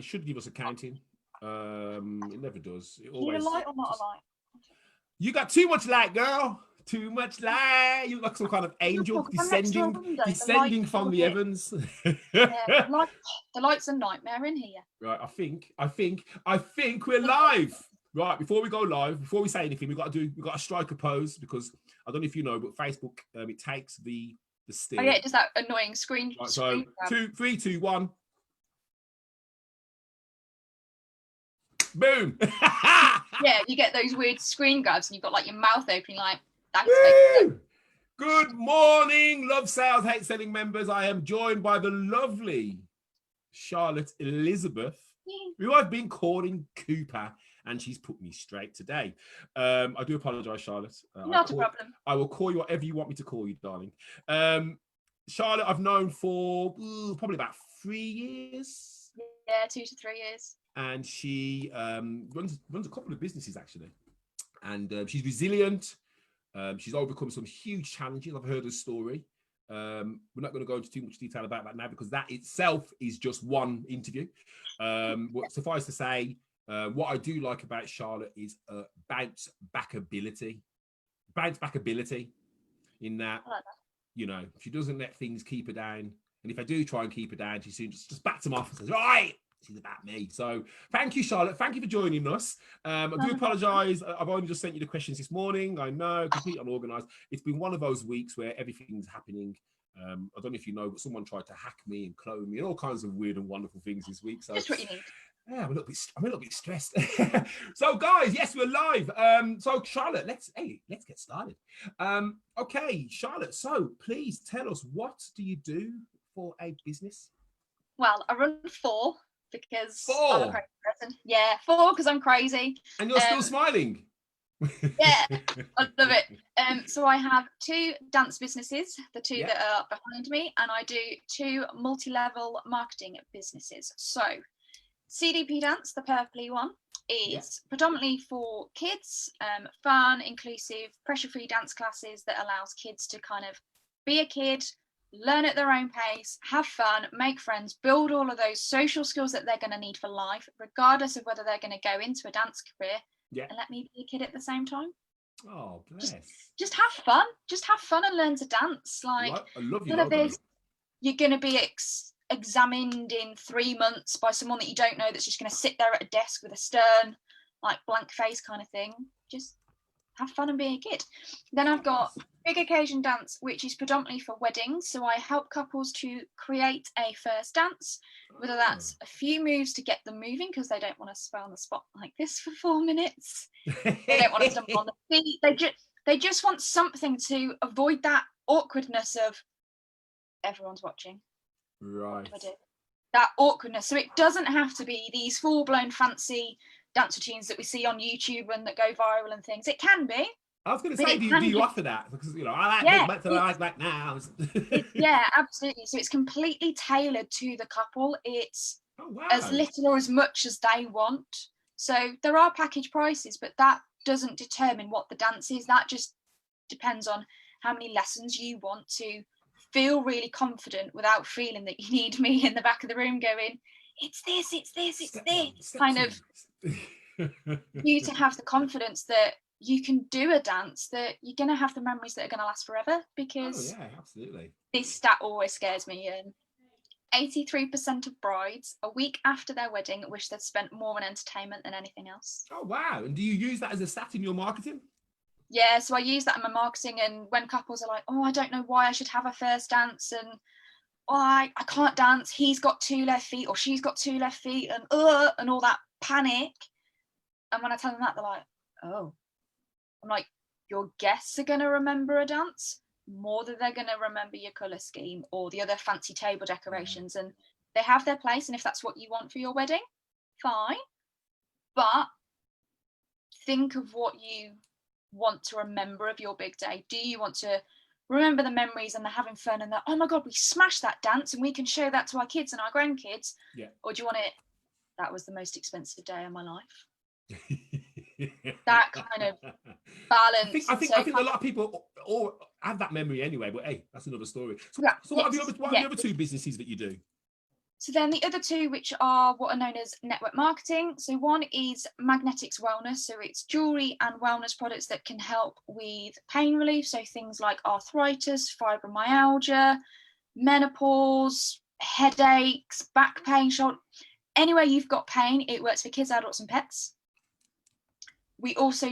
should give us accounting. It never does. It Are you always. a light or not a light? You got too much light, girl. Too much light. You look like some kind of angel descending from the heavens. Yeah, the light's a nightmare in here. Right, I think we're live. Right, before we go live, before we say anything, we got to strike a pose, because I don't know if you know, but Facebook it takes the still. Oh yeah, it does that annoying screen. Right, so 2, 3, 2, 1. Boom. Yeah, you get those weird screen grabs and you've got like your mouth open like thanks. Good morning, Love Sales Hate Selling members. I am joined by the lovely Charlotte Elizabeth, who I've been calling Cooper, and she's put me straight today. I do apologize, Charlotte. Not a problem. I will call you whatever you want me to call you, darling. Charlotte, I've known for probably about 3 years. Yeah, 2 to 3 years. And she runs a couple of businesses, actually. And she's resilient. She's overcome some huge challenges. I've heard her story. We're not going to go into too much detail about that now, because that itself is just one interview. But suffice to say, what I do like about Charlotte is bounce back ability. In that, I like that. You know, she doesn't let things keep her down. And if I do try and keep her down, she soon just backs them off and says, right, this is about me. So thank you, Charlotte. Thank you for joining us. I do apologize. I've only just sent you the questions this morning. I know, completely unorganized. It's been one of those weeks where everything's happening. I don't know if you know, but someone tried to hack me and clone me and all kinds of weird and wonderful things this week. So Just what you need. yeah, I'm a little bit stressed. So guys, yes, we're live. So Charlotte, let's get started. Okay, Charlotte, so please tell us, what do you do for a business? Well, I run 4 because 4. I'm a crazy person. Yeah, 4 because I'm crazy. And you're still smiling. Yeah, I love it. So I have 2 dance businesses, the 2 that are behind me, and I do 2 multi-level marketing businesses. So CDP Dance, the purpley one, is predominantly for kids, fun, inclusive, pressure-free dance classes that allows kids to kind of be a kid, learn at their own pace, have fun, make friends, build all of those social skills that they're going to need for life, regardless of whether they're going to go into a dance career. And let me be a kid at the same time. Oh, bless. Just have fun. Just have fun and learn to dance. Like, I love you. none of this, you're going to be examined in 3 months by someone that you don't know, that's just going to sit there at a desk with a stern, like, blank face kind of thing. Just have fun and be a kid. Then I've got Big Occasion Dance, which is predominantly for weddings. So I help couples to create a first dance, whether that's a few moves to get them moving, because they don't want to spell on the spot like this for 4 minutes. They don't want to stumble on the feet. They just want something to avoid that awkwardness of everyone's watching. Right. What do I do? That awkwardness. So it doesn't have to be these full-blown fancy dance routines that we see on YouTube and that go viral and things. It can be. I was going to say, do you offer that? Because, you know, I like that now. Yeah, absolutely. So it's completely tailored to the couple. It's as little or as much as they want. So there are package prices, but that doesn't determine what the dance is. That just depends on how many lessons you want to feel really confident without feeling that you need me in the back of the room going, it's this, kind of you to have the confidence that you can do a dance, that you're going to have the memories that are going to last forever, because absolutely. This stat always scares me. 83% of brides a week after their wedding wish they'd spent more on entertainment than anything else. Oh, wow. And do you use that as a stat in your marketing? Yeah, so I use that in my marketing, and when couples are like, oh, I don't know why I should have a first dance, and I can't dance, he's got 2 left feet or she's got 2 left feet, and all that panic. And when I tell them that, they're like, oh. I'm like, your guests are going to remember a dance more than they're going to remember your colour scheme or the other fancy table decorations. And they have their place, and if that's what you want for your wedding, fine. But think of what you want to remember of your big day. Do you want to remember the memories and the having fun and the, oh my God, we smashed that dance and we can show that to our kids and our grandkids? Or do you want it, that was the most expensive day of my life? That kind of balance. I think a lot of people all have that memory anyway, but hey, that's another story. So what are the other 2 businesses that you do? So then the other two, which are what are known as network marketing. So one is Magnetics Wellness. So it's jewelry and wellness products that can help with pain relief. So things like arthritis, fibromyalgia, menopause, headaches, back pain, shoulder, anywhere you've got pain, it works for kids, adults and pets. We've also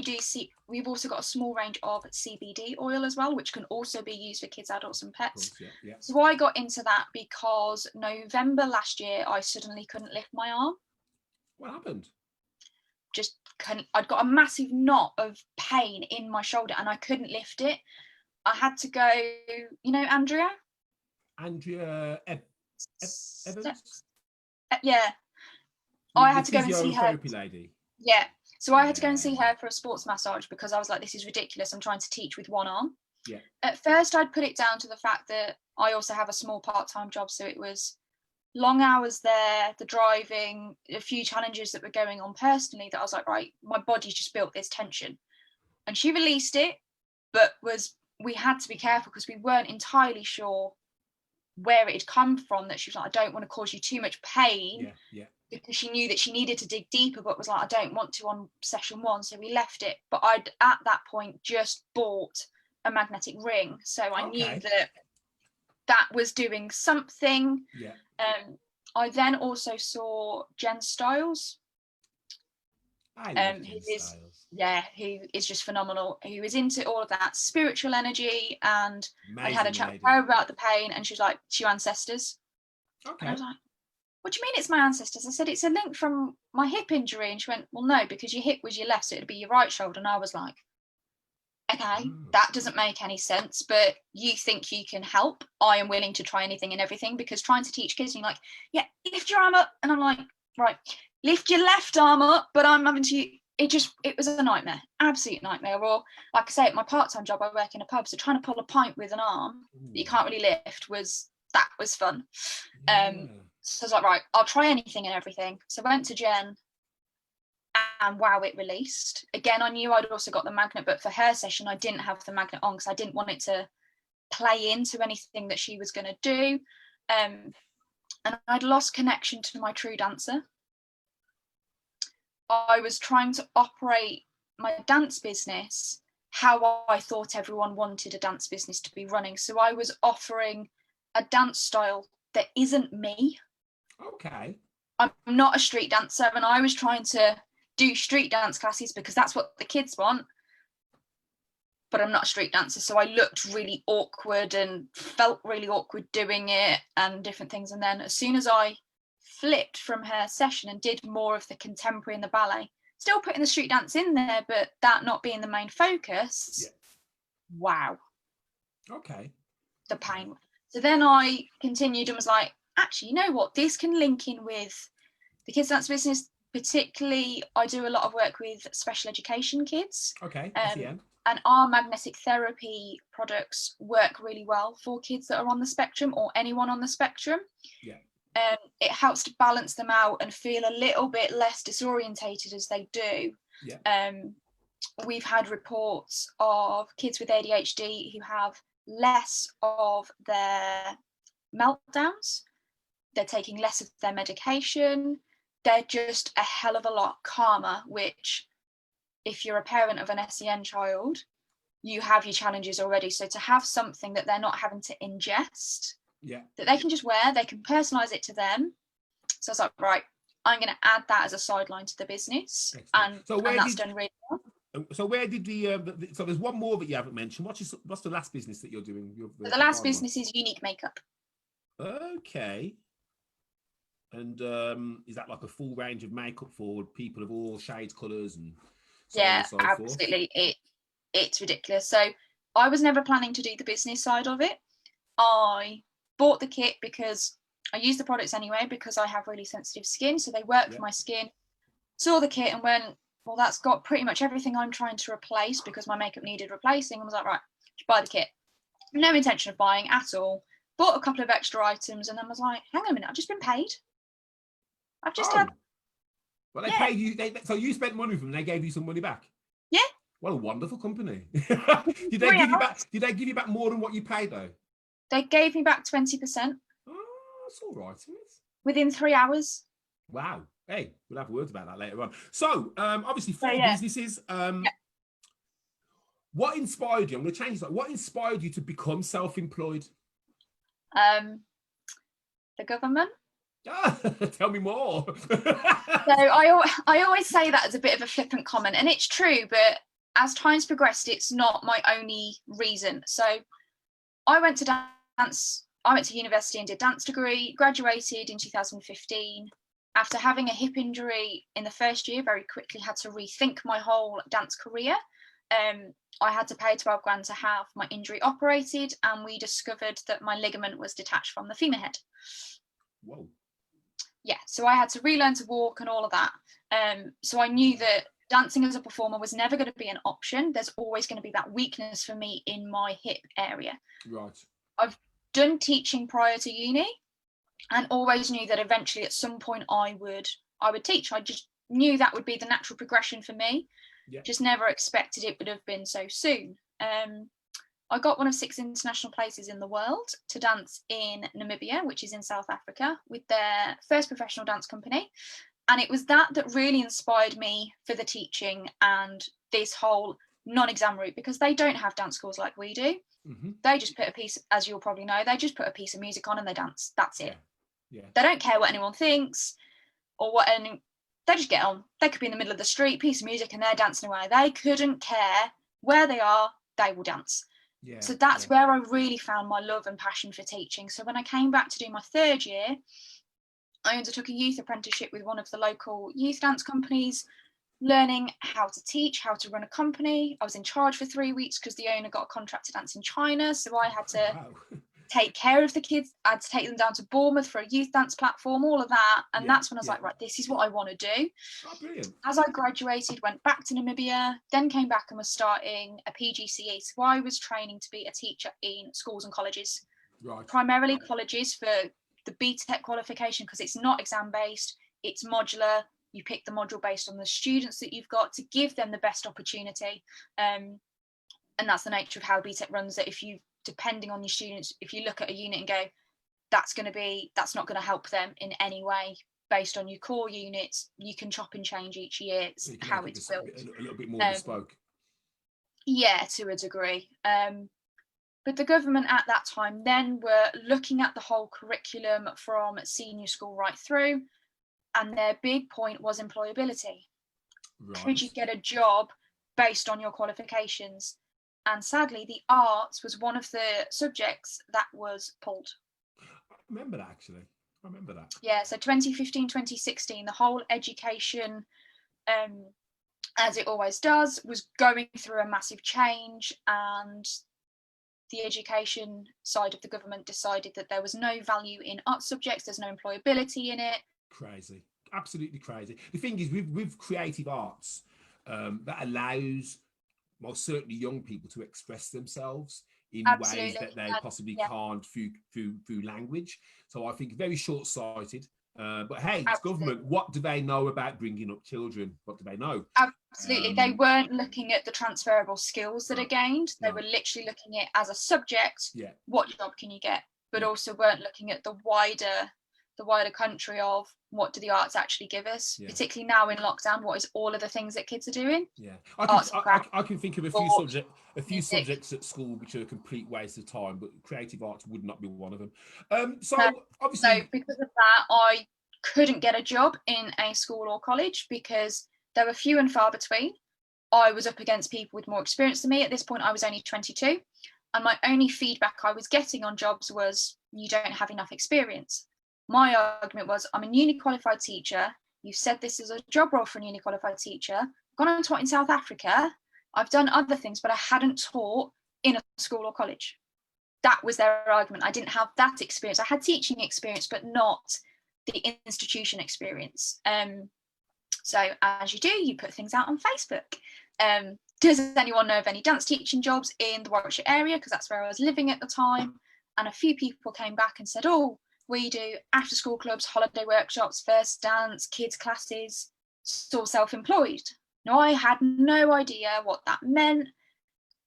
got a small range of CBD oil as well, which can also be used for kids, adults and pets. Course, yeah. So I got into that because November last year, I suddenly couldn't lift my arm. What happened? I'd got a massive knot of pain in my shoulder and I couldn't lift it. I had to go, Andrea? Andrea Evans? Yeah. I had to go and see her. Physiotherapy lady. Yeah. So I had to go and see her for a sports massage because I was like, this is ridiculous. I'm trying to teach with one arm. Yeah. At first, I'd put it down to the fact that I also have a small part-time job. So it was long hours there, the driving, a few challenges that were going on personally that I was like, right, my body's just built this tension. And she released it, but we had to be careful because we weren't entirely sure where it had come from, that she was like, I don't want to cause you too much pain. Yeah. Because she knew that she needed to dig deeper, but was like, I don't want to on session one. So we left it. But I'd at that point just bought a magnetic ring. So I knew that was doing something. Yeah. I then also saw Jen Stiles. I love Jen Stiles. Who is just phenomenal. Who is into all of that spiritual energy. And I had a chat lady. with her about the pain, and she was like, it's your ancestors. Okay. And I was like, what do you mean it's my ancestors? I said, it's a link from my hip injury. And she went, well, no, because your hip was your left, so it'd be your right shoulder. And I was like, okay, that doesn't make any sense, but you think you can help. I am willing to try anything and everything, because trying to teach kids, and you're like, yeah, lift your arm up. And I'm like, right, lift your left arm up, but I'm having to, it was a nightmare, absolute nightmare. Or like I say, at my part-time job, I work in a pub, so trying to pull a pint with an arm that you can't really lift was fun. So I was like, right, I'll try anything and everything. So I went to Jen, and wow, it released. Again, I knew I'd also got the magnet, but for her session, I didn't have the magnet on because I didn't want it to play into anything that she was going to do. And I'd lost connection to my true dancer. I was trying to operate my dance business how I thought everyone wanted a dance business to be running. So I was offering a dance style that isn't me. Okay. I'm not a street dancer, and I was trying to do street dance classes because that's what the kids want, but I'm not a street dancer, so I looked really awkward and felt really awkward doing it and different things. And then as soon as I flipped from her session and did more of the contemporary and the ballet, still putting the street dance in there, but that not being the main focus, wow. Okay. The pain. So then I continued and was like, actually, you know what? This can link in with the kids' dance business. Particularly, I do a lot of work with special education kids. Okay. And our magnetic therapy products work really well for kids that are on the spectrum, or anyone on the spectrum. Yeah. It helps to balance them out and feel a little bit less disorientated as they do. Yeah. We've had reports of kids with ADHD who have less of their meltdowns. They're taking less of their medication. They're just a hell of a lot calmer, which if you're a parent of an SEN child, you have your challenges already. So to have something that they're not having to ingest, that they can just wear, they can personalize it to them. So I was like, right, I'm going to add that as a sideline to the business. And that's done really well. So where did so there's one more that you haven't mentioned. What's the last business that you're doing? The last business is Unique Makeup. Okay. And is that like a full range of makeup for people of all shades, colours, and so on and so absolutely. It's ridiculous. So I was never planning to do the business side of it. I bought the kit because I use the products anyway, because I have really sensitive skin, so they work for my skin. Saw the kit and went, well, that's got pretty much everything I'm trying to replace, because my makeup needed replacing. I was like, right, buy the kit. No intention of buying at all. Bought a couple of extra items and then was like, hang on a minute, I've just been paid. I've just had. Well, they paid you. So you spent money with them. They gave you some money back. Yeah. What a wonderful company. Did they give you back? Did they give you back more than what you paid though? They gave me back 20%. Oh, that's all right. within 3 hours. Wow. Hey, we'll have words about that later on. So, obviously, So, 4 yeah. businesses. Yeah. What inspired you? I'm going to change that. What inspired you to become self-employed? The government. Tell me more. So I always say that as a bit of a flippant comment, and it's true, but as time's progressed, it's not my only reason. So I went to dance. I went to university and did dance degree, graduated in 2015. After having a hip injury in the first year, very quickly had to rethink my whole dance career. I had to pay 12 grand to have my injury operated, and we discovered that my ligament was detached from the femur head. Whoa. Yeah, so I had to relearn to walk and all of that. So I knew that dancing as a performer was never going to be an option. There's always going to be that weakness for me in my hip area. Right. I've done teaching prior to uni and always knew that eventually at some point I would teach. I just knew that would be the natural progression for me. Yeah. Just never expected it would have been so soon. I got one of 6 international places in the world to dance in Namibia, which is in South Africa, with their first professional dance company. And it was that really inspired me for the teaching and this whole non-exam route, because they don't have dance schools like we do. Mm-hmm. They just put a piece, as you'll probably know, they just put a piece of music on and they dance. That's it. Yeah. They don't care what anyone thinks or what, and they just get on. They could be in the middle of the street, piece of music, and they're dancing away. They couldn't care where they are, they will dance. Yeah, so that's where I really found my love and passion for teaching. So when I came back to do my 3rd year, I undertook a youth apprenticeship with one of the local youth dance companies, learning how to teach, how to run a company. I was in charge for 3 weeks because the owner got a contract to dance in China. So I had to take care of the kids. I had to take them down to Bournemouth for a youth dance platform, all of that. And that's when I was like, right, this is what I want to do. Oh, brilliant. As I graduated, went back to Namibia, then came back and was starting a PGCE. So I was training to be a teacher in schools and colleges, primarily colleges for the BTEC qualification, because it's not exam based, it's modular. You pick the module based on the students that you've got to give them the best opportunity. And that's the nature of how BTEC runs, that if you, depending on your students, if you look at a unit and go, that's not going to help them in any way based on your core units, you can chop and change each year how it's built. A little bit more bespoke. Yeah, to a degree. But the government at that time then were looking at the whole curriculum from senior school right through, and their big point was employability. Right. Could you get a job based on your qualifications? And sadly, the arts was one of the subjects that was pulled. I remember that, actually. I remember that. Yeah, so 2015, 2016, the whole education, as it always does, was going through a massive change, and the education side of the government decided that there was no value in art subjects, there's no employability in it. Crazy, absolutely crazy. The thing is, with creative arts, that allows most certainly young people to express themselves in ways that they possibly can't through language. So I think very short-sighted. But hey, it's government. What do they know about bringing up children? What do they know? Absolutely. They weren't looking at the transferable skills that are gained. They were literally looking at it as a subject. Yeah. What job can you get? But also weren't looking at the wider country of what do the arts actually give us, particularly now in lockdown. What is all of the things that kids are doing? Yeah, I can think of a few subjects at school which are a complete waste of time, but creative arts would not be one of them. Obviously, so because of that, I couldn't get a job in a school or college because there were few and far between. I was up against people with more experience than me. At this point, I was only 22, and my only feedback I was getting on jobs was, you don't have enough experience. My argument was, I'm a newly qualified teacher. You said this is a job role for a newly qualified teacher. I've gone and taught in South Africa. I've done other things, but I hadn't taught in a school or college. That was their argument. I didn't have that experience. I had teaching experience, but not the institution experience. So as you do, you put things out on Facebook. Does anyone know of any dance teaching jobs in the Warwickshire area? Because that's where I was living at the time. And a few people came back and said, oh, we do after school clubs, holiday workshops, first dance, kids classes, still self-employed. Now, I had no idea what that meant.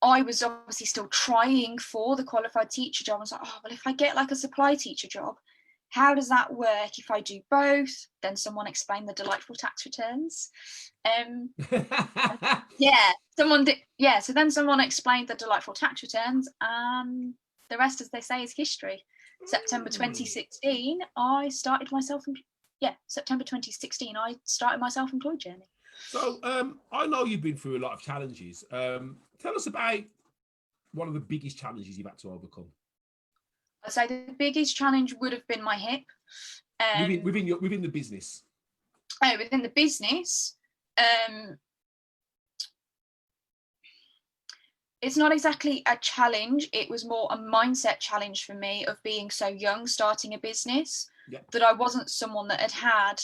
I was obviously still trying for the qualified teacher job. I was like, oh, well, if I get like a supply teacher job, how does that work if I do both? Then someone explained the delightful tax returns. Yeah, someone did. Yeah, so then someone explained the delightful tax returns, and the rest, as they say, is history. September 2016, I started my September 2016, I started my self-employed journey. So I know you've been through a lot of challenges. Tell us about one of the biggest challenges you've had to overcome. I'd say the biggest challenge would have been my hip. Within the business. Within the business, it's not exactly a challenge. It was more a mindset challenge for me of being so young, starting a business, that I wasn't someone that had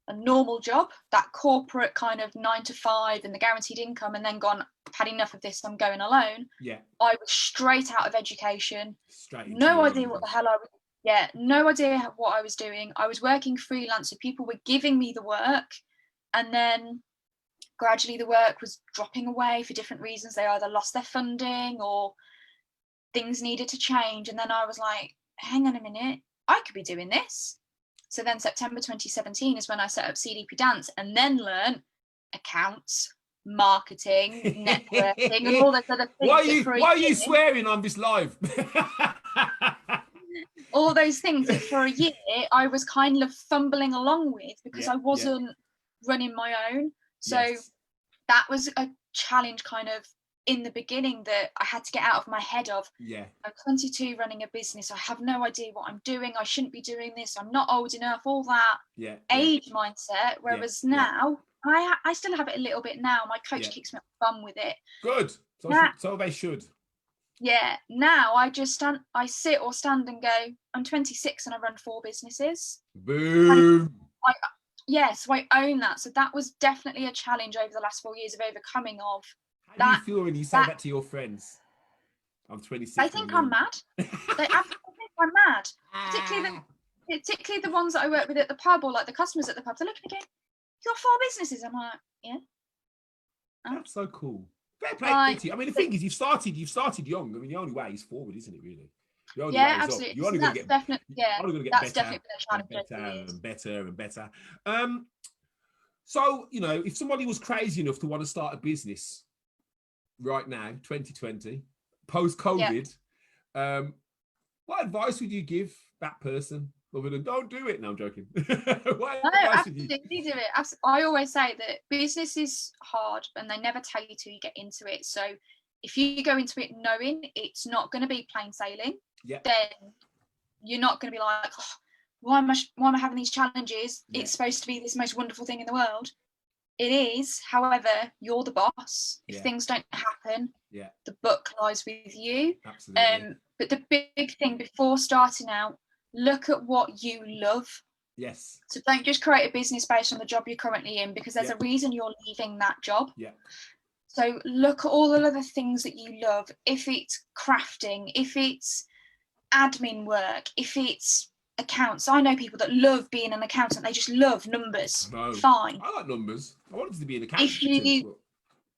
a normal job, that corporate kind of 9 to 5 and the guaranteed income, and then gone, I've had enough of this, I'm going alone. Yeah. I was straight out of education. Straight no idea what the hell I was. Yeah, no idea what I was doing. I was working freelance, so people were giving me the work, and then gradually the work was dropping away for different reasons. They either lost their funding or things needed to change. And then I was like, hang on a minute, I could be doing this. So then September 2017 is when I set up CDP Dance, and then learn accounts, marketing, networking, and all those other things. Why are you swearing on this live? All those things that for a year I was kind of fumbling along with, because I wasn't running my own. So that was a challenge kind of in the beginning that I had to get out of my head of. I'm 22 running a business. I have no idea what I'm doing. I shouldn't be doing this. I'm not old enough. All that age mindset. Whereas now, I still have it a little bit now. My coach kicks me up the bum with it. Good. So they should. Yeah. Now I just sit or stand and go, I'm 26 and I run 4 businesses. Boom. So I own that. So that was definitely a challenge over the last 4 years of overcoming of. How do you feel when you say that to your friends? I'm 26. They think I'm mad. They absolutely think I'm mad. Particularly the ones that I work with at the pub, or like the customers at the pub. They're looking again. You got 4 businesses. I'm like, yeah. That's so cool. Fair play to you. I mean, the thing is, you've started young. I mean, the only way is forward, isn't it? Really. Absolutely. You're only going to get better and better and better. So, if somebody was crazy enough to want to start a business right now, 2020, post-COVID, what advice would you give that person other than don't do it? No, I'm joking. Absolutely do it. I always say that business is hard and they never tell you till you get into it. So if you go into it knowing it's not going to be plain sailing, then you're not going to be like, oh, why am I having these challenges? It's supposed to be this most wonderful thing in the world. It is. However, you're the boss. If things don't happen, the buck lies with you. Absolutely. But the big thing before starting out, look at what you love. Yes. So don't just create a business based on the job you're currently in, because there's a reason you're leaving that job. Yeah. So look at all the other things that you love. If it's crafting, if it's admin work, if it's accounts. I know people that love being an accountant. They just love numbers. Fine. I like numbers. I wanted to be an accountant.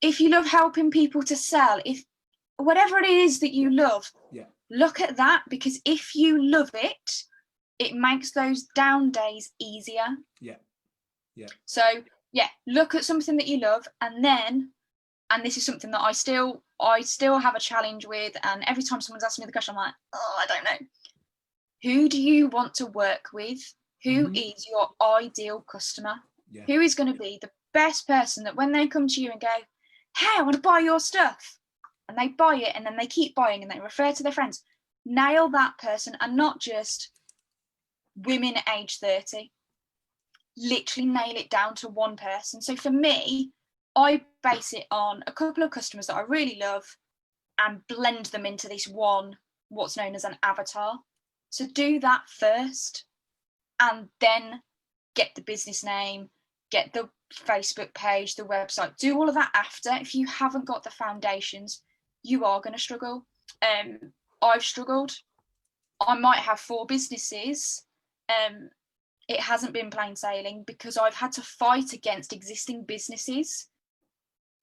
If you love helping people to sell, if whatever it is that you love, look at that, because if you love it, it makes those down days easier. So look at something that you love, and this is something that I still have a challenge with, and every time someone's asking me the question, I'm like, oh, I don't know. Who do you want to work with? Who is your ideal customer? Who is going to be the best person that when they come to you and go, hey, I want to buy your stuff, and they buy it and then they keep buying and they refer to their friends, nail that person, and not just women age 30. Literally nail it down to one person. So for me, I base it on a couple of customers that I really love and blend them into this one, what's known as an avatar. So do that first, and then get the business name, get the Facebook page, the website, do all of that after. If you haven't got the foundations, you are going to struggle. I've struggled. I might have 4 businesses. It hasn't been plain sailing because I've had to fight against existing businesses,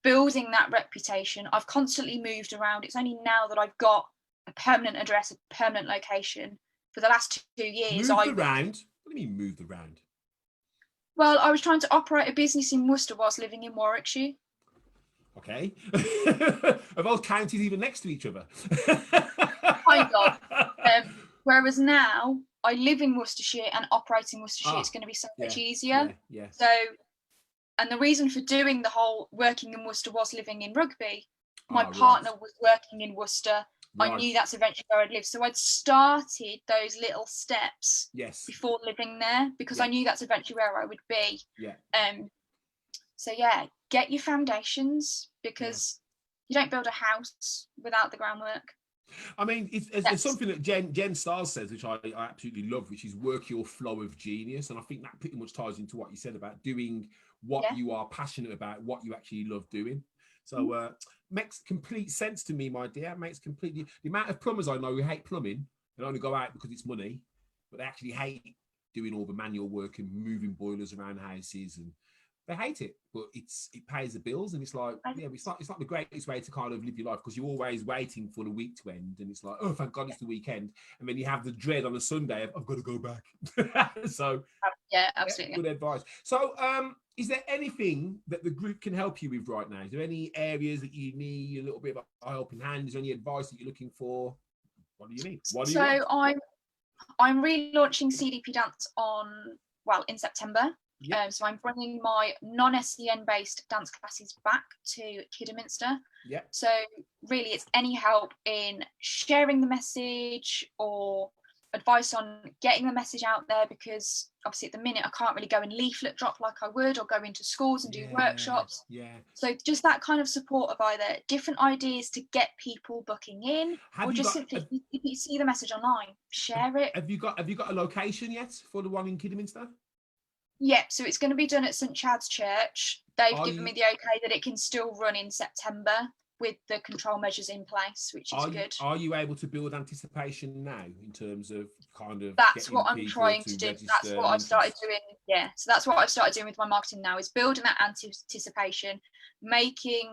building that reputation. I've constantly moved around. It's only now that I've got a permanent address, a permanent location, for the last 2 years. Moved around? What do you mean moved around? Well, I was trying to operate a business in Worcester whilst living in Warwickshire. Okay. Are those counties even next to each other? Kind of. Whereas now I live in Worcestershire and operate in Worcestershire, it's going to be so much easier. Yeah. So, and the reason for doing the whole working in Worcester was living in Rugby. My partner was working in Worcester. Right. I knew that's eventually where I'd live. So I'd started those little steps before living there because I knew that's eventually where I would be. Yeah. So yeah, get your foundations because you don't build a house without the groundwork. I mean, it's something that Jen Stiles says, which I absolutely love, which is work your flow of genius. And I think that pretty much ties into what you said about doing what you are passionate about, what you actually love doing. So makes complete sense to me, my dear. Makes completely. The amount of plumbers I know who hate plumbing and only go out because it's money, but they actually hate doing all the manual work and moving boilers around houses, and they hate it, but it pays the bills, and it's like, it's not the greatest way to kind of live your life because you're always waiting for the week to end, and it's like, oh, thank God it's the weekend, and then you have the dread on a Sunday of I've got to go back. So yeah, absolutely, good advice. So is there anything that the group can help you with right now? Is there any areas that you need a little bit of a helping hand? Is there any advice that you're looking for? What do you need? I'm relaunching CDP Dance in September. Yep. So I'm bringing my non-SEN based dance classes back to Kidderminster. Yeah. So really it's any help in sharing the message or advice on getting the message out there, because obviously at the minute I can't really go and leaflet drop like I would, or go into schools and do workshops. Yeah. So just that kind of support of either different ideas to get people booking in, simply if you see the message online, share it. Have you got a location yet for the one in Kidderminster? Yeah, so it's going to be done at St Chad's Church. They've given me the okay that it can still run in September with the control measures in place, which is good. Are you able to build anticipation now in terms of kind of that's what I'm trying to do. That's what I've started doing. Yeah, so that's what I've started doing with my marketing now, is building that anticipation, making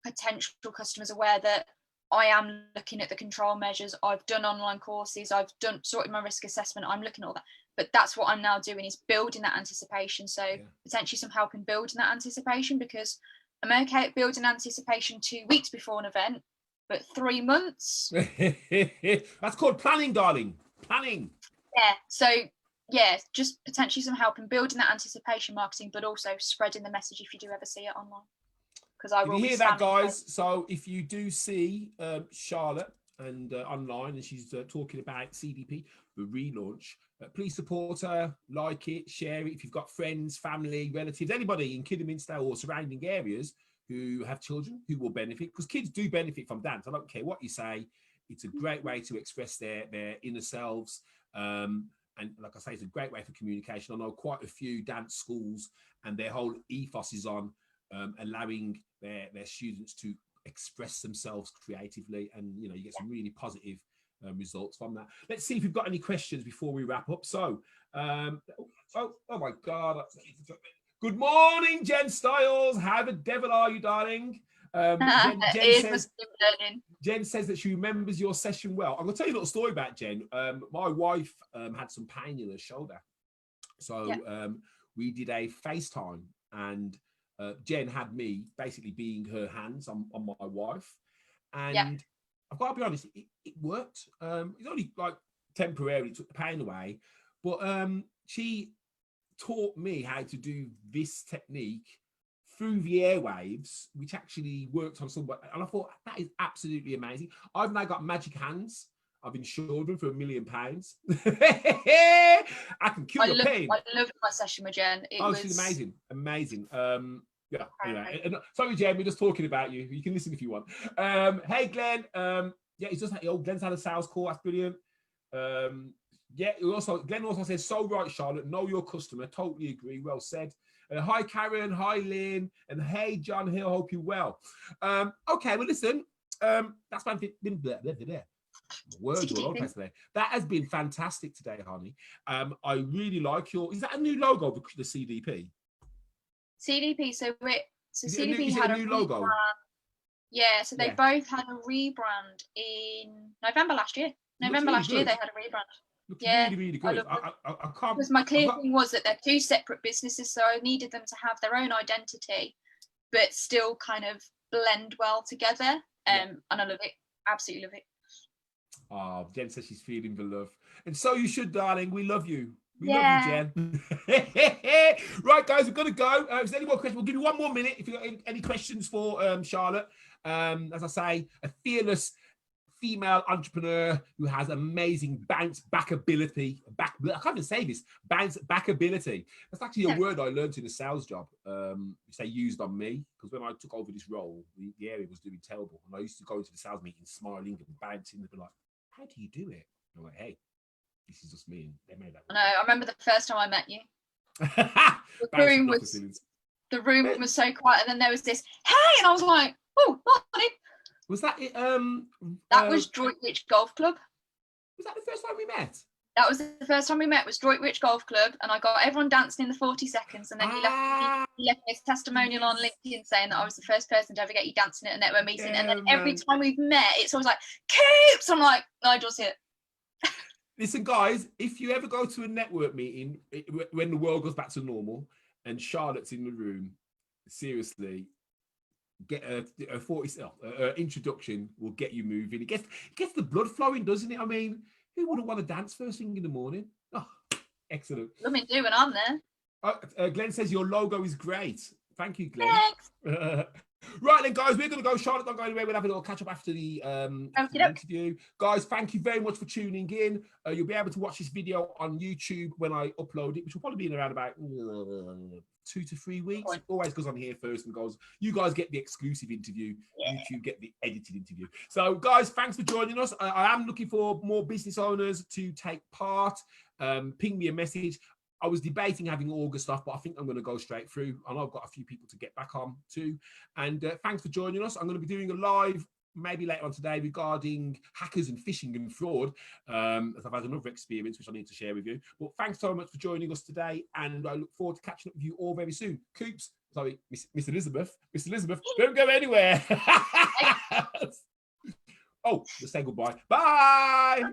potential customers aware that I am looking at the control measures. I've done online courses. I've done sorted my risk assessment. I'm looking at all that. But that's what I'm now doing, is building that anticipation. So potentially some help in building that anticipation, because I'm okay at building anticipation 2 weeks before an event, but 3 months. That's called planning, darling. Planning. Yeah. So just potentially some help in building that anticipation marketing, but also spreading the message if you do ever see it online. Because I will. You hear that, guys? So if you do see Charlotte and online, and she's talking about CDP, the relaunch, please support her, like it, share it. If you've got friends, family, relatives, anybody in Kidderminster or surrounding areas who have children who will benefit, because kids do benefit from dance. I don't care what you say. It's a great way to express their inner selves. And like I say, it's a great way for communication. I know quite a few dance schools, and their whole ethos is on allowing their students to express themselves creatively, and you get some really positive results from that. Let's see if we've got any questions before we wrap up. So oh my God, good morning, Jen Stiles. How the devil are you, darling? Jen says that she remembers your session well. I'm gonna tell you a little story about Jen. My wife had some pain in her shoulder, so we did a FaceTime, and Jen had me basically being her hands on my wife, and I've got to be honest, it worked. It's only like temporarily took the pain away, but she taught me how to do this technique through the airwaves, which actually worked on somebody, and I thought that is absolutely amazing. I've now got magic hands. I've insured them for £1 million. I can cure your pain. I loved my session with Jen. She's amazing. Anyway, sorry, Jen, we're just talking about you. You can listen if you want. Hey, Glenn. It's just Glenn's had a sales call. That's brilliant. Glenn also says, so right, Charlotte. Know your customer. Totally agree. Well said. Hi, Karen. Hi, Lynn. And hey, John Hill. Hope you're well. Okay, well, listen. That's been words all over the place today. That has been fantastic today, honey. I really like is that a new logo of the CDP? CDP, so CDP had a new logo. Yeah, so they both had a rebrand in November last year. November last year they had a rebrand. Looks Yeah, really, really I good. love them. I can't. Because my I've clear got, thing was that they're two separate businesses, so I needed them to have their own identity, but still kind of blend well together. And I love it. Absolutely love it. oh, Jen says she's feeling the love. And so you should, darling. We love you. We love you, Yeah. Jen. Right, guys, we're going to go. If there's any more questions, we'll give you one more minute if you've got any questions for Charlotte. As I say, a fearless female entrepreneur who has amazing bounce back ability. I can't even say this. Bounce back ability. That's actually a word I learned in a sales job. Say used on me, because when I took over this role, the area was doing terrible, and I used to go into the sales meeting smiling and bouncing and be like, "How do you do it?" And I'm like, "Hey, this is just me." And they made that. I know. I remember the first time I met you. The room was so quiet, and then there was this, "Hey," and I was like, "Oh, morning." Was that it? That was Droitwich Golf Club. Was that the first time we met? That was the first time we met. Was Droitwich Golf Club, and I got everyone dancing in the 40 seconds, and then he left me a testimonial on LinkedIn saying that I was the first person to ever get you dancing at a network meeting. And then every time we've met, it's always like, "Coops!" I'm like, "Nigel's here." Listen, guys, if you ever go to a network meeting when the world goes back to normal and Charlotte's in the room, seriously, get a 40 introduction will get you moving. It gets the blood flowing, doesn't it? I mean, who wouldn't want to dance first thing in the morning? Oh, excellent. Let me do when I'm there. Glenn says your logo is great. Thank you, Glenn. Thanks. Right then, guys, we're going to go. Charlotte, don't go anywhere. We'll have a little catch up after the interview. Guys, thank you very much for tuning in. You'll be able to watch this video on YouTube when I upload it, which will probably be in around about 2 to 3 weeks. Always goes on here first and goes. You guys get the exclusive interview. YouTube get the edited interview. So, guys, thanks for joining us. I am looking for more business owners to take part. Ping me a message. I was debating having August off, but I think I'm going to go straight through. And I've got a few people to get back on too. And thanks for joining us. I'm going to be doing a live maybe later on today regarding hackers and phishing and fraud, as I've had another experience which I need to share with you. But thanks so much for joining us today, and I look forward to catching up with you all very soon. Coops, sorry, Miss Elizabeth, don't go anywhere. Oh, let's say goodbye. Bye.